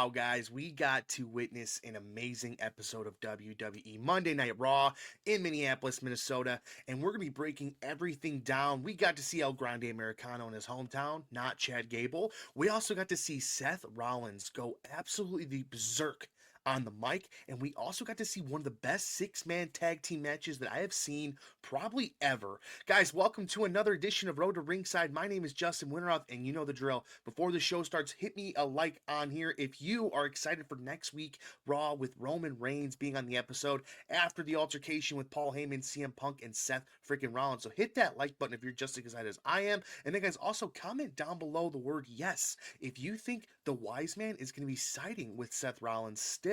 Wow, guys, we got to witness an amazing episode of WWE Monday Night Raw in Minneapolis, Minnesota, and we're going to be breaking everything down. We got to see El Grande Americano in his hometown, not Chad Gable. We also got to see Seth Rollins go absolutely berserk on the mic, and we also got to see one of the best six-man tag team matches that I have seen probably ever. Guys, welcome to another edition of Road to Ringside. My name is Justin Winteroth, and you know the drill. Before the show starts, hit me a like on here if you are excited for next week Raw with Roman Reigns being on the episode after the altercation with Paul Heyman, CM Punk, and Seth freaking Rollins. So hit that like button if you're just as excited as I am. And then, guys, also comment down below the word yes if you think the Wise Man is going to be siding with Seth Rollins still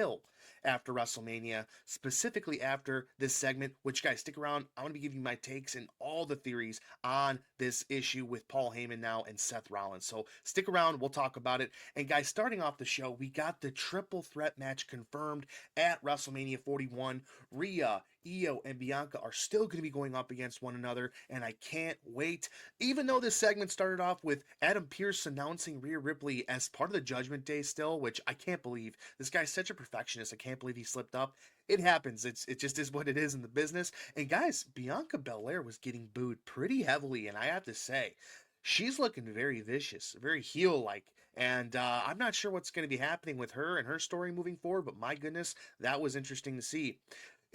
after WrestleMania, specifically after this segment, which, guys, stick around. I'm going to be giving you my takes and all the theories on this issue with Paul Heyman now and Seth Rollins. So stick around. We'll talk about it. And, guys, starting off the show, we got the triple threat match confirmed at WrestleMania 41. Rhea, Io, and Bianca are still going to be going up against one another, and I can't wait. Even though this segment started off with Adam Pearce announcing Rhea Ripley as part of the Judgment Day still, which I can't believe. This guy's such a perfectionist. I can't believe he slipped up. It happens. It just is what it is in the business. And guys, Bianca Belair was getting booed pretty heavily, and I have to say, she's looking very vicious, very heel-like. And I'm not sure what's going to be happening with her and her story moving forward, but my goodness, that was interesting to see.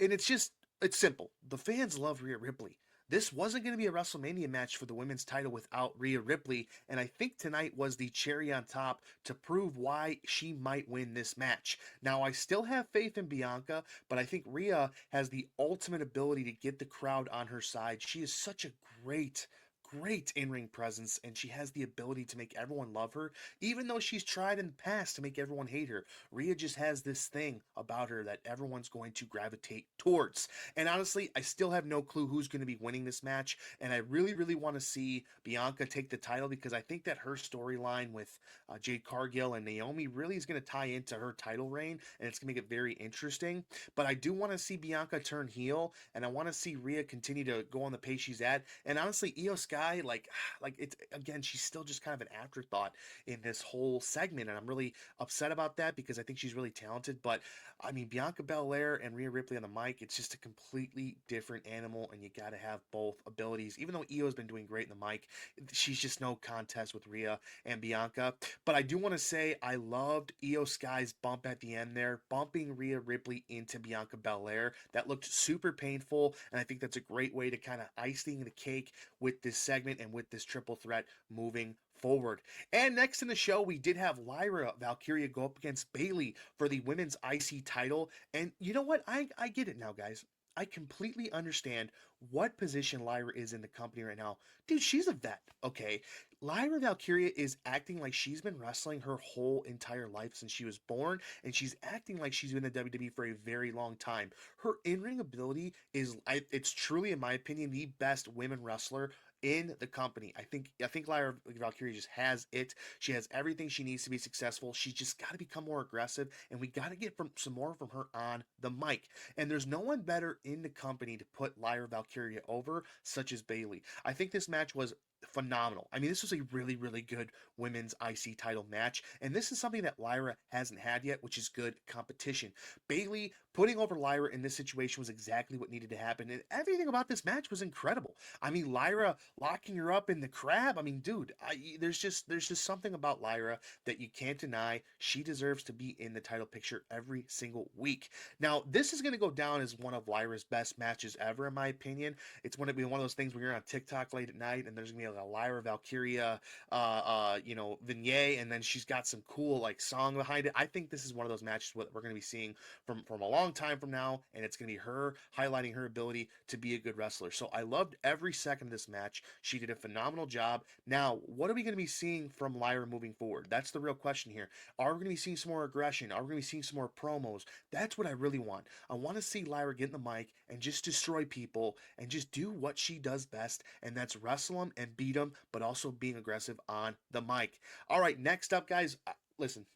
And it's simple. The fans love Rhea Ripley. This wasn't going to be a WrestleMania match for the women's title without Rhea Ripley, and I think tonight was the cherry on top to prove why she might win this match. Now, I still have faith in Bianca, but I think Rhea has the ultimate ability to get the crowd on her side. She is such a great in-ring presence, and she has the ability to make everyone love her, even though she's tried in the past to make everyone hate her. Rhea just has this thing about her that everyone's going to gravitate towards. And honestly, I still have no clue who's going to be winning this match, and I really want to see Bianca take the title because I think that her storyline with Jade Cargill and Naomi really is going to tie into her title reign, and it's going to make it very interesting. But I do want to see Bianca turn heel, and I want to see Rhea continue to go on the pace she's at. And honestly, Io Sky, like it's again, she's still just kind of an afterthought in this whole segment, and I'm really upset about that because I think she's really talented. But I mean, Bianca Belair and Rhea Ripley on the mic, it's just a completely different animal, and you got to have both abilities. Even though Io's been doing great in the mic, she's just no contest with Rhea and Bianca. But I do want to say I loved Io Sky's bump at the end there, bumping Rhea Ripley into Bianca Belair. That looked super painful, and I think that's a great way to kind of icing the cake with this segment and with this triple threat moving forward. And next in the show, we did have Lyra Valkyria go up against Bayley for the women's IC title. And you know what? I get it now, guys. I completely understand what position Lyra is in the company right now. Dude, she's a vet, okay? Lyra Valkyria is acting like she's been wrestling her whole entire life since she was born, and she's acting like she's been in WWE for a very long time. Her in-ring ability it's truly, in my opinion, the best women wrestler in the company. I think Lyra Valkyria just has it. She has everything she needs to be successful. She's just got to become more aggressive, and we got to get some more from her on the mic. And there's no one better in the company to put Lyra Valkyria over, such as Bayley. I think this match was phenomenal. I mean, this was a really good women's IC title match, and this is something that Lyra hasn't had yet, which is good competition. Bayley putting over Lyra in this situation was exactly what needed to happen, and everything about this match was incredible. I mean, Lyra locking her up in the crab. I mean, dude, there's just something about Lyra that you can't deny. She deserves to be in the title picture every single week. Now, this is going to go down as one of Lyra's best matches ever, in my opinion. It's going to be one of those things where you're on TikTok late at night and there's going to be like a Lyra Valkyria, vignette, and then she's got some cool like song behind it. I think this is one of those matches that we're going to be seeing from a long time from now, and it's going to be her highlighting her ability to be a good wrestler. So I loved every second of this match. She did a phenomenal job. Now, what are we going to be seeing from Lyra moving forward? That's the real question here. Are we going to be seeing some more aggression? Are we going to be seeing some more promos? That's what I really want. I want to see Lyra get in the mic and just destroy people and just do what she does best, and that's wrestle them and beat them, but also being aggressive on the mic. All right, next up, guys, listen,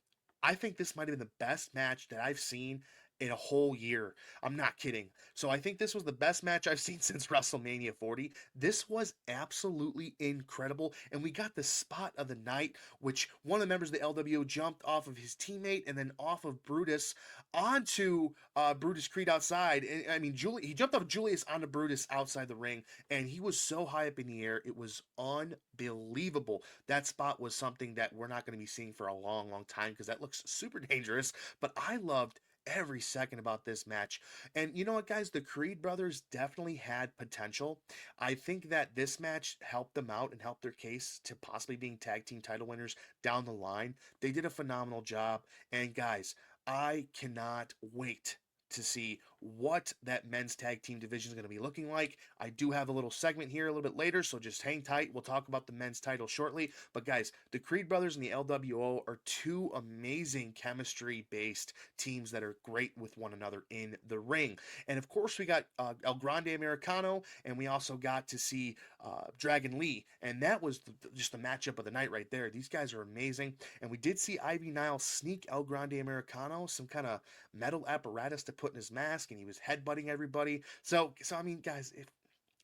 I think this might have been the best match that I've seen in a whole year. I'm not kidding. So I think this was the best match I've seen since WrestleMania 40. This was absolutely incredible. And we got the spot of the night, which one of the members of the LWO jumped off of his teammate and then off of Brutus onto Brutus Creed outside. I mean, he jumped off Julius onto Brutus outside the ring, and he was so high up in the air. It was unbelievable. That spot was something that we're not going to be seeing for a long, long time because that looks super dangerous. But I loved every second about this match. And you know what, guys? The Creed brothers definitely had potential. I think that this match helped them out and helped their case to possibly being tag team title winners down the line. They did a phenomenal job. And guys, I cannot wait to see what that men's tag team division is going to be looking like. I do have a little segment here a little bit later, so just hang tight. We'll talk about the men's title shortly. But guys, the Creed brothers and the LWO are two amazing chemistry-based teams that are great with one another in the ring. And of course, we got El Grande Americano, and we also got to see Dragon Lee, and that was just the matchup of the night right there. These guys are amazing, and we did see Ivy Nile sneak El Grande Americano some kind of metal apparatus to put in his mask, and he was headbutting everybody. So I mean, guys,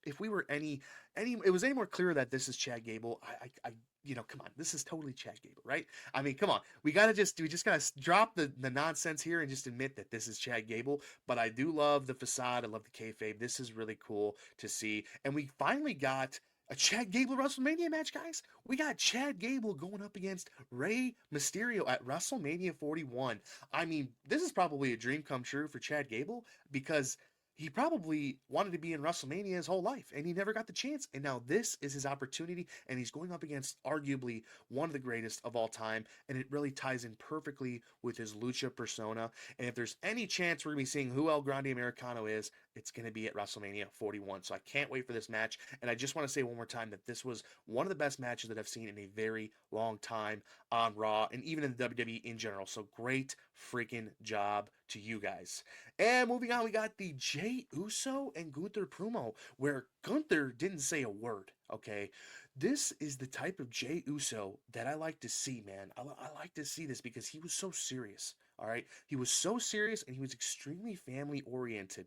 if we were it was any more clear that this is Chad Gable, come on, this is totally Chad Gable, right? I mean, come on, we just gotta drop the nonsense here and just admit that this is Chad Gable. But I do love the facade, I love the kayfabe. This is really cool to see, and we finally got a Chad Gable WrestleMania match, guys. We got Chad Gable going up against Rey Mysterio at WrestleMania 41. I mean, this is probably a dream come true for Chad Gable because he probably wanted to be in WrestleMania his whole life and he never got the chance. And now this is his opportunity, and he's going up against arguably one of the greatest of all time. And it really ties in perfectly with his lucha persona. And if there's any chance we're going to be seeing who El Grande Americano is, it's going to be at WrestleMania 41. So I can't wait for this match. And I just want to say one more time that this was one of the best matches that I've seen in a very long time on Raw and even in the WWE in general. So great freaking job to you guys. And moving on, we got the Jey Uso and Gunther promo where Gunther didn't say a word, okay? This is the type of Jey Uso that I like to see, man. I like to see this because he was so serious, all right? He was so serious and he was extremely family oriented.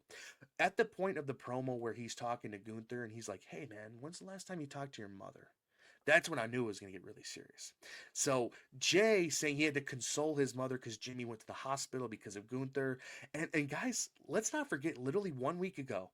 At the point of the promo where he's talking to Gunther and he's like, hey, man, when's the last time you talked to your mother? That's when I knew it was going to get really serious. So Jay saying he had to console his mother because Jimmy went to the hospital because of Gunther. And guys, let's not forget, literally 1 week ago,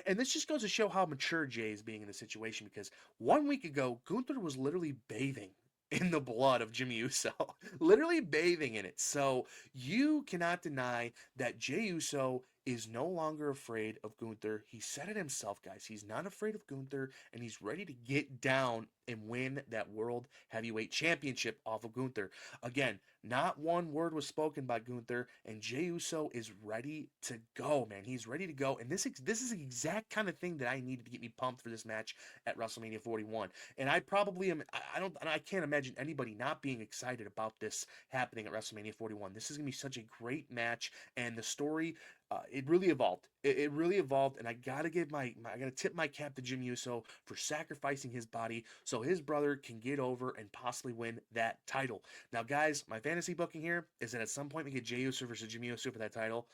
and this just goes to show how mature Jay is being in the situation because 1 week ago, Gunther was literally bathing in the blood of Jimmy Uso, literally bathing in it. So you cannot deny that Jey Uso is no longer afraid of Gunther. He said it himself, guys. He's not afraid of Gunther, and he's ready to get down and win that World Heavyweight Championship off of Gunther. Again, not one word was spoken by Gunther, and Jey Uso is ready to go, man. He's ready to go, and this is the exact kind of thing that I needed to get me pumped for this match at WrestleMania 41. And I probably am. I can't imagine anybody not being excited about this happening at WrestleMania 41. This is gonna be such a great match, and the story. It really evolved. It really evolved, and I gotta tip my cap to Jimmy Uso for sacrificing his body so his brother can get over and possibly win that title. Now, guys, my fantasy booking here is that at some point we get Jey Uso versus Jimmy Uso for that title.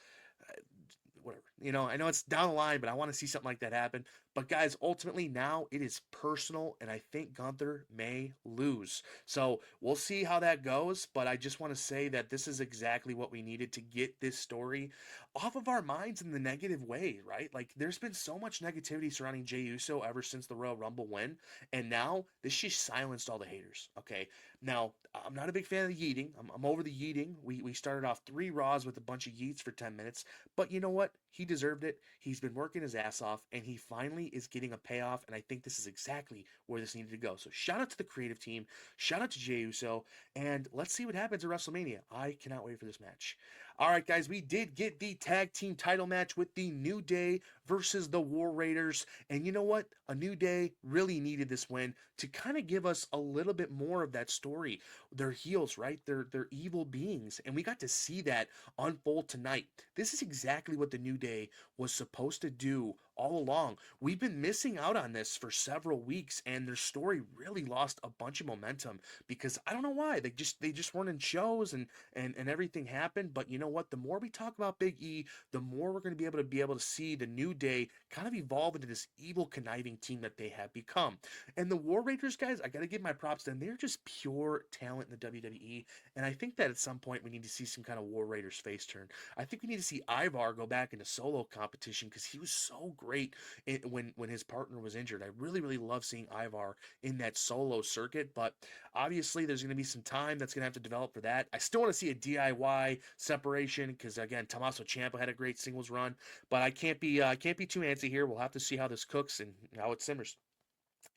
Whatever. I know it's down the line, but I want to see something like that happen. But guys, ultimately now it is personal, and I think Gunther may lose. So we'll see how that goes. But I just want to say that this is exactly what we needed to get this story off of our minds in the negative way, right? Like there's been so much negativity surrounding Jey Uso ever since the Royal Rumble win, and now this just silenced all the haters. Okay, now I'm not a big fan of the yeeting. I'm over the yeeting. We started off 3 Raws with a bunch of yeets for 10 minutes, but you know what? He deserved it. He's been working his ass off, and he finally is getting a payoff, and I think this is exactly where this needed to go. So shout out to the creative team, shout out to Jey Uso, and let's see what happens at WrestleMania. I cannot wait for this match. All right, guys, we did get the tag team title match with the New Day versus the War Raiders. And you know what? A New Day really needed this win to kind of give us a little bit more of that story. They're heels, right? They're evil beings. And we got to see that unfold tonight. This is exactly what the New Day was supposed to do all along. We've been missing out on this for several weeks, and their story really lost a bunch of momentum because I don't know why. They just weren't in shows and everything happened. But you know what? The more we talk about Big E, the more we're going to be able to see the New Day kind of evolve into this evil, conniving team that they have become. And the War Raiders guys, I got to give my props to them. They're just pure talent in the WWE, and I think that at some point we need to see some kind of War Raiders face turn. I think we need to see Ivar go back into solo competition because he was so great when his partner was injured. I really, really love seeing Ivar in that solo circuit, but obviously there's going to be some time that's going to have to develop for that. I still want to see a DIY separation because again, Tommaso Ciampa had a great singles run, but I can't be too antsy here. We'll have to see how this cooks and how it simmers.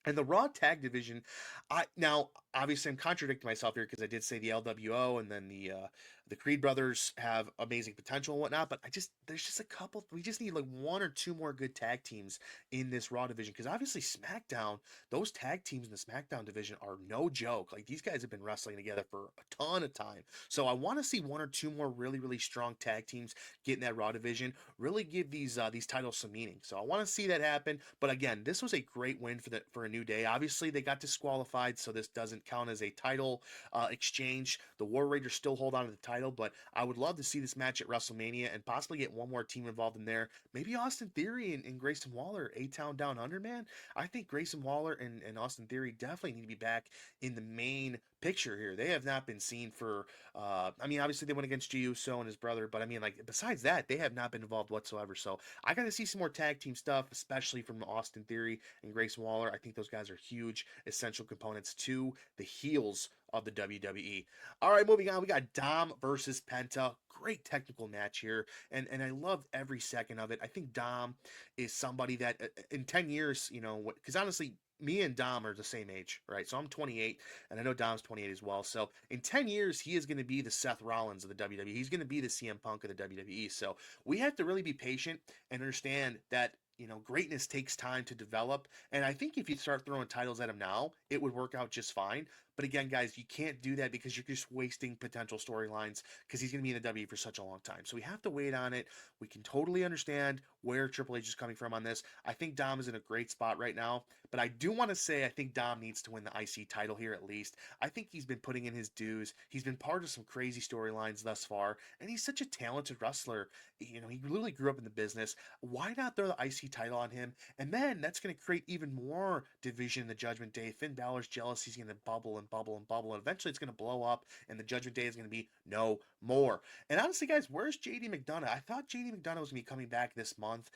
And the Raw Tag Division, I now obviously I'm contradicting myself here because I did say the LWO and then the Creed brothers have amazing potential and whatnot, but there's just a couple. We just need like one or two more good tag teams in this Raw division because obviously SmackDown, those tag teams in the SmackDown division are no joke. Like these guys have been wrestling together for a ton of time, so I want to see one or two more really really strong tag teams get in that Raw division. Really give these titles some meaning. So I want to see that happen. But again, this was a great win for a New Day. Obviously, they got disqualified, so this doesn't count as a title exchange. The War Raiders still hold on to the title, but I would love to see this match at WrestleMania and possibly get one more team involved in there. Maybe Austin Theory and Grayson Waller, A-Town Down Under, man. I think Grayson Waller and Austin Theory definitely need to be back in the main picture here. They have not been seen for, I mean, obviously they went against Jey Uso and his brother, but I mean, like, besides that, they have not been involved whatsoever. So I got to see some more tag team stuff, especially from Austin Theory and Grayson Waller. I think those guys are huge, essential components to the heels of the WWE. All right, moving on. We got Dom versus Penta. Great technical match here, and I loved every second of it. I think Dom is somebody that in 10 years, you know, because honestly, me and Dom are the same age, right? So I'm 28, and I know Dom's 28 as well. So in 10 years, he is going to be the Seth Rollins of the WWE. He's going to be the CM Punk of the WWE. So we have to really be patient and understand that, you know, greatness takes time to develop. And I think if you start throwing titles at him now, it would work out just fine. But again, guys, you can't do that because you're just wasting potential storylines because he's going to be in the W for such a long time. So we have to wait on it. We can totally understand where Triple H is coming from on this. I think Dom is in a great spot right now. But I do want to say I think Dom needs to win the IC title here at least. I think he's been putting in his dues. He's been part of some crazy storylines thus far. And he's such a talented wrestler. You know, he literally grew up in the business. Why not throw the IC title on him? And then that's going to create even more division in the Judgment Day. Finn Balor's jealousy is going to bubble and bubble and bubble. And eventually it's going to blow up. And the Judgment Day is going to be no more. And honestly, guys, where's JD McDonough? I thought JD McDonough was going to be coming back this month.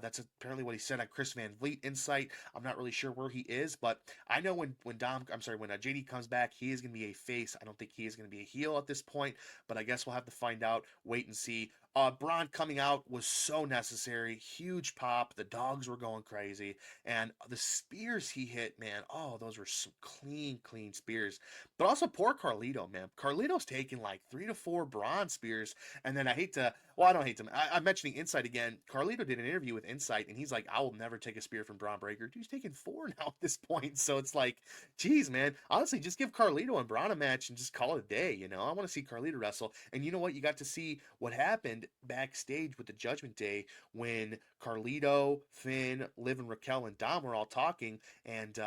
That's apparently what he said on Chris Van Vliet Insight. I'm not really sure where he is, but I know when JD comes back, he is going to be a face. I don't think he is going to be a heel at this point, but I guess we'll have to find out, wait and see. Braun coming out was so necessary. Huge pop. The dogs were going crazy. And the spears he hit, man, oh, those were some clean, clean spears. But also poor Carlito, man. Carlito's taking like 3 to 4 Braun spears. And then I don't hate him. I'm mentioning Insight again. Carlito did an interview with Insight, and he's like, I will never take a spear from Braun Breaker. Dude, he's taking 4 now at this point. So it's like, geez, man. Honestly, just give Carlito and Braun a match and just call it a day, you know? I want to see Carlito wrestle. And you know what? You got to see what happened backstage with the Judgment Day when Carlito, Finn, Liv, and Raquel and Dom were all talking, and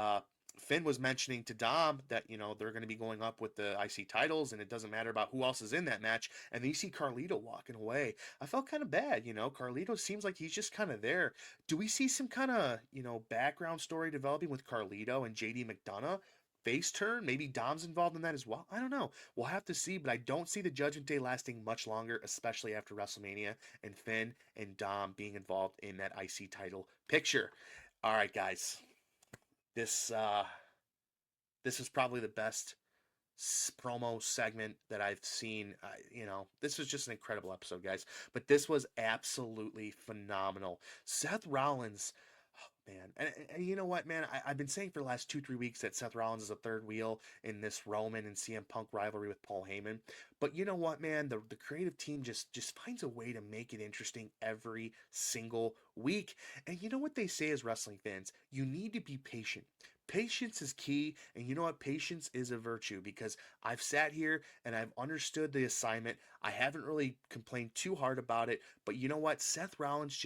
Finn was mentioning to Dom that, you know, they're going to be going up with the IC titles and it doesn't matter about who else is in that match. And then you see Carlito walking away. I felt kind of bad, you know. Carlito seems like he's just kind of there. Do we see some kind of, you know, background story developing with Carlito and JD McDonough? Face turn? Maybe Dom's involved in that as well? I don't know. We'll have to see, but I don't see the Judgment Day lasting much longer, especially after WrestleMania and Finn and Dom being involved in that IC title picture. All right, guys. This was probably the best promo segment that I've seen. You know, this was just an incredible episode, guys. But this was absolutely phenomenal. Seth Rollins, oh, man. And you know what, man? I've been saying for the last 2-3 weeks that Seth Rollins is a third wheel in this Roman and CM Punk rivalry with Paul Heyman. But you know what, man? The creative team just finds a way to make it interesting every single week. And you know what they say as wrestling fans? You need to be patient. Patience is key, and you know what? Patience is a virtue because I've sat here and I've understood the assignment. I haven't really complained too hard about it, but you know what? Seth Rollins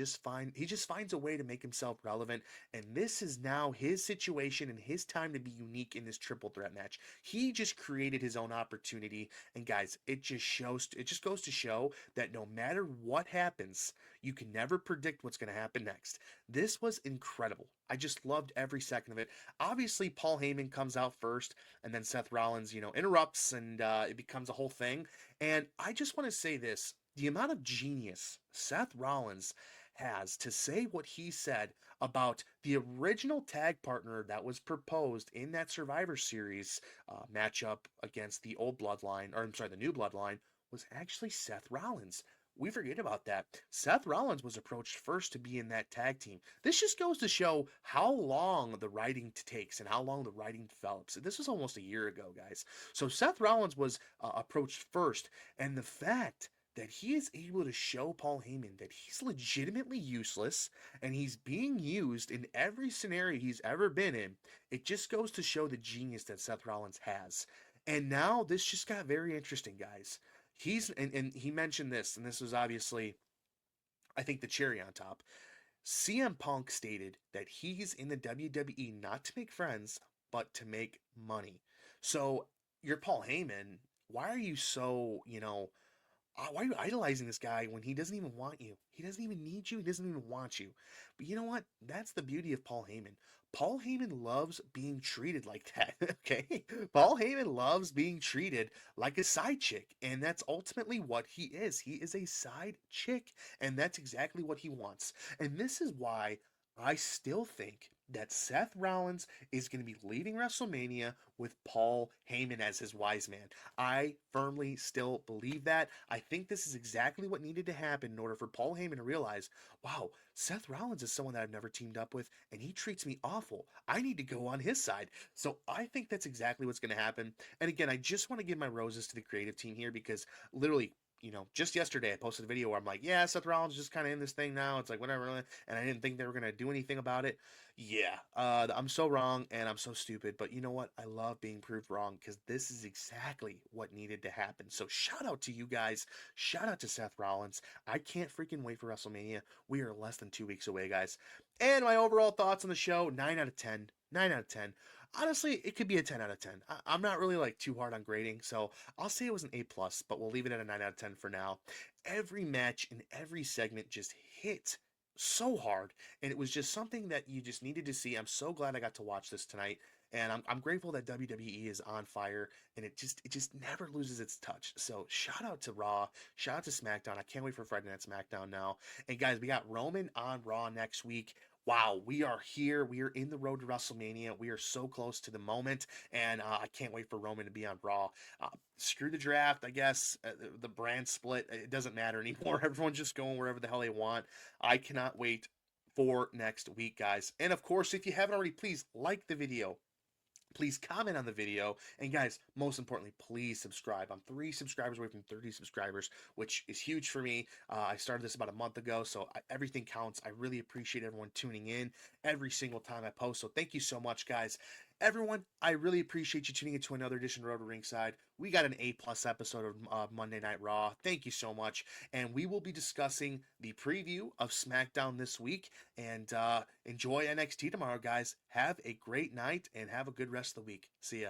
he just finds a way to make himself relevant, and this is now his situation and his time to be unique in this triple threat match. He just created his own opportunity, and guys, it just goes to show that no matter what happens, you can never predict what's going to happen next. This was incredible. I just loved every second of it. Obviously, Paul Heyman comes out first, and then Seth Rollins, interrupts, and it becomes a whole thing. And I just want to say this: the amount of genius Seth Rollins has to say what he said about the original tag partner that was proposed in that Survivor Series matchup against the old bloodline, or I'm sorry, the new bloodline, was actually Seth Rollins. We forget about that. Seth Rollins was approached first to be in that tag team. This just goes to show how long the writing takes and how long the writing develops. This was almost a year ago, guys. So Seth Rollins was approached first, and the fact that he is able to show Paul Heyman that he's legitimately useless and he's being used in every scenario he's ever been in, it just goes to show the genius that Seth Rollins has. And now this just got very interesting, guys. And he mentioned this, and this was obviously, I think, the cherry on top. CM Punk stated that he's in the WWE not to make friends, but to make money. So you're Paul Heyman. Why are you so, why are you idolizing this guy when he doesn't even want you? He doesn't even need you. He doesn't even want you. But you know what? That's the beauty of Paul Heyman. Paul Heyman loves being treated like that. Okay? Paul Heyman loves being treated like a side chick. And that's ultimately what he is. He is a side chick. And that's exactly what he wants. And this is why I still think that Seth Rollins is going to be leaving WrestleMania with Paul Heyman as his wise man. I firmly still believe that. I think this is exactly what needed to happen in order for Paul Heyman to realize, wow, Seth Rollins is someone that I've never teamed up with, and he treats me awful. I need to go on his side. So I think that's exactly what's going to happen. And again, I just want to give my roses to the creative team here because literally, just yesterday I posted a video where I'm like, yeah, Seth Rollins is just kind of in this thing now. It's like, whatever. And I didn't think they were going to do anything about it. Yeah, I'm so wrong and I'm so stupid. But you know what? I love being proved wrong because this is exactly what needed to happen. So shout out to you guys. Shout out to Seth Rollins. I can't freaking wait for WrestleMania. We are less than 2 weeks away, guys. And my overall thoughts on the show, 9 out of 10. 9 out of 10. Honestly, it could be a 10 out of 10. I'm not really too hard on grading, so I'll say it was an A+, but we'll leave it at a 9 out of 10 for now. Every match and every segment just hit so hard, and it was just something that you just needed to see. I'm so glad I got to watch this tonight, and I'm grateful that WWE is on fire, and it just never loses its touch. So shout out to Raw, shout out to SmackDown. I can't wait for Friday Night SmackDown now. And guys, we got Roman on Raw next week. Wow, we are here. We are in the road to WrestleMania. We are so close to the moment, and I can't wait for Roman to be on Raw. Screw the draft, I guess. The brand split, it doesn't matter anymore. Everyone's just going wherever the hell they want. I cannot wait for next week, guys. And of course, if you haven't already, please like the video. Please comment on the video. And guys, most importantly, please subscribe. I'm 3 subscribers away from 30 subscribers, which is huge for me. I started this about a month ago, so everything counts. I really appreciate everyone tuning in every single time I post. So thank you so much, guys. Everyone, I really appreciate you tuning into another edition of Road to Ringside. We got an A+ episode of Monday Night Raw. Thank you so much. And we will be discussing the preview of SmackDown this week. And enjoy NXT tomorrow, guys. Have a great night and have a good rest of the week. See ya.